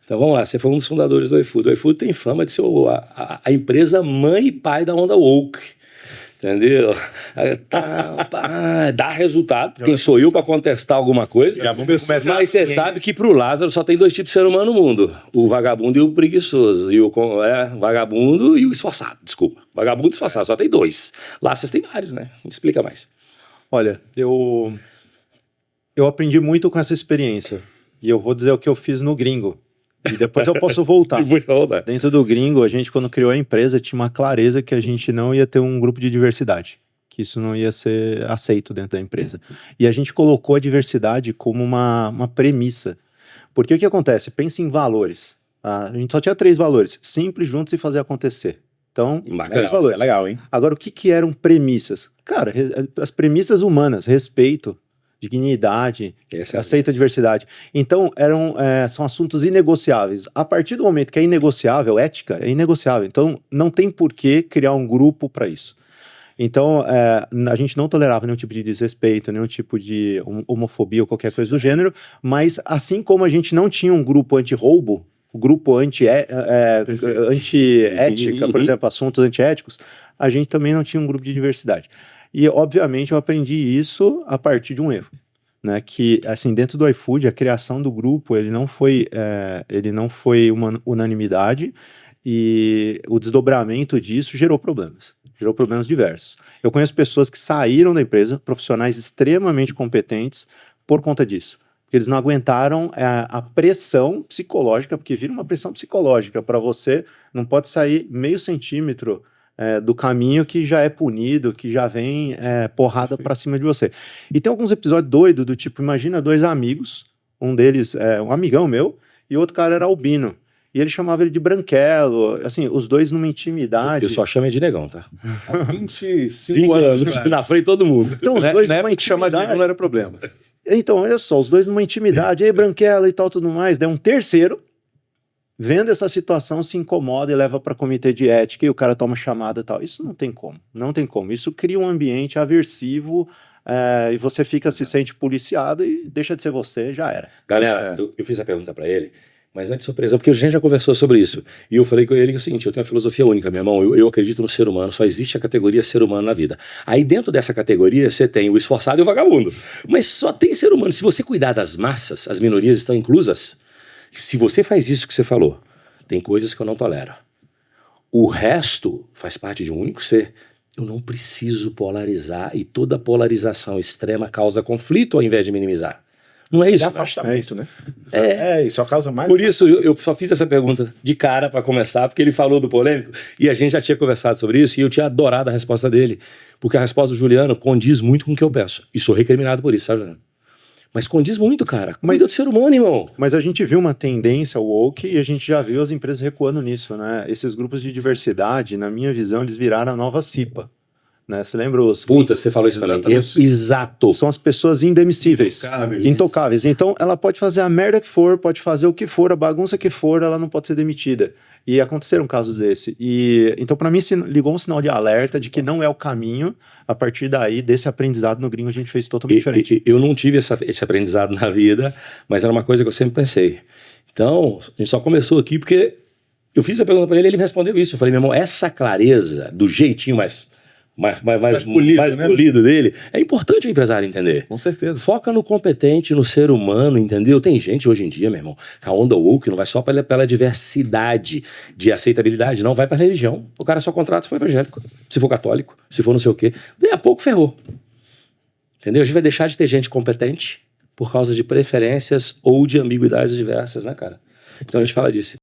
Então vamos lá, você foi um dos fundadores do iFood. O iFood tem fama de ser a empresa mãe e pai da onda woke. Entendeu? Dá resultado. Quem sou eu para contestar alguma coisa? Mas você sabe que pro Lázaro só tem dois tipos de ser humano no mundo: o vagabundo e o preguiçoso. E o vagabundo e o esforçado. Desculpa. Vagabundo e esforçado, só tem dois. Lá vocês têm vários, né? Me explica mais. Olha, eu aprendi muito com essa experiência. E eu vou dizer o que eu fiz no Gringo. E depois eu posso voltar. Dentro do Gringo, a gente, quando criou a empresa, tinha uma clareza que a gente não ia ter um grupo de diversidade. Que isso não ia ser aceito dentro da empresa. E a gente colocou a diversidade como uma premissa. Porque o que acontece? Pense em valores. A gente só tinha 3 valores: simples, juntos e fazer acontecer. Então, 3 valores. É legal, hein? Agora, o que eram premissas? Cara, as premissas humanas: respeito, dignidade, aceita a diversidade. Então, são assuntos inegociáveis. A partir do momento que é inegociável, ética é inegociável. Então, não tem por que criar um grupo para isso. Então, a gente não tolerava nenhum tipo de desrespeito, nenhum tipo de homofobia ou qualquer coisa do gênero, mas assim como a gente não tinha um grupo anti-roubo, o grupo anti-ética, por exemplo, assuntos antiéticos, a gente também não tinha um grupo de diversidade. E, obviamente, eu aprendi isso a partir de um erro, né? Que, assim, dentro do iFood, a criação do grupo, ele não foi uma unanimidade, e o desdobramento disso gerou problemas diversos. Eu conheço pessoas que saíram da empresa, profissionais extremamente competentes, por conta disso. Porque eles não aguentaram a pressão psicológica, porque vira uma pressão psicológica para você, não pode sair meio centímetro do caminho que já é punido, que já vem porrada pra cima de você. E tem alguns episódios doidos do tipo, imagina 2 amigos, um deles é um amigão meu, e o outro cara era albino. E ele chamava ele de branquelo, assim, os dois numa intimidade. Eu só chamo ele de negão, tá? Há 25 anos. Na frente de todo mundo. Então, os dois numa intimidade. Chamar de negão não era problema. Então, olha só, os dois numa intimidade, aí branquelo e tal, tudo mais. Daí um terceiro, vendo essa situação, se incomoda e leva para comitê de ética e o cara toma chamada e tal. Isso não tem como, não tem como. Isso cria um ambiente aversivo e você se sente policiado e deixa de ser você, já era. Galera, eu fiz a pergunta para ele, mas não é de surpresa, porque a gente já conversou sobre isso. E eu falei com ele que é o seguinte: eu tenho uma filosofia única, meu irmão. Eu acredito no ser humano, só existe a categoria ser humano na vida. Aí dentro dessa categoria você tem o esforçado e o vagabundo. Mas só tem ser humano. Se você cuidar das massas, as minorias estão inclusas. Se você faz isso que você falou, tem coisas que eu não tolero. O resto faz parte de um único ser. Eu não preciso polarizar, e toda polarização extrema causa conflito ao invés de minimizar. Não é isso? É afastamento, né? Isso causa mais... Por isso, eu só fiz essa pergunta de cara para começar, porque ele falou do polêmico, e a gente já tinha conversado sobre isso, e eu tinha adorado a resposta dele, porque a resposta do Juliano condiz muito com o que eu peço. E sou recriminado por isso, sabe, Juliano? Mas condiz muito, cara. Cuida do ser humano, irmão. Mas a gente viu uma tendência woke e a gente já viu as empresas recuando nisso, né? Esses grupos de diversidade, na minha visão, eles viraram a nova CIPA. Né? Você lembra os... Puta, você falou isso pra mim. Exato. São as pessoas indemissíveis. Intocáveis. Então, ela pode fazer a merda que for, pode fazer o que for, a bagunça que for, ela não pode ser demitida. E aconteceram casos desse. Então, para mim, ligou um sinal de alerta de que não é o caminho. A partir daí, desse aprendizado no Gringo, a gente fez totalmente diferente. Eu não tive esse aprendizado na vida, mas era uma coisa que eu sempre pensei. Então, a gente só começou aqui porque eu fiz a pergunta para ele e ele me respondeu isso. Eu falei, meu irmão, essa clareza, do jeitinho mais polido dele, é importante o empresário entender. Com certeza. Foca no competente, no ser humano, entendeu? Tem gente hoje em dia, meu irmão, que a onda woke não vai só pela diversidade de aceitabilidade, não vai para religião. O cara só contrata se for evangélico, se for católico, se for não sei o quê. Daí a pouco ferrou. Entendeu? A gente vai deixar de ter gente competente por causa de preferências ou de ambiguidades diversas, né, cara? Então a gente fala disso.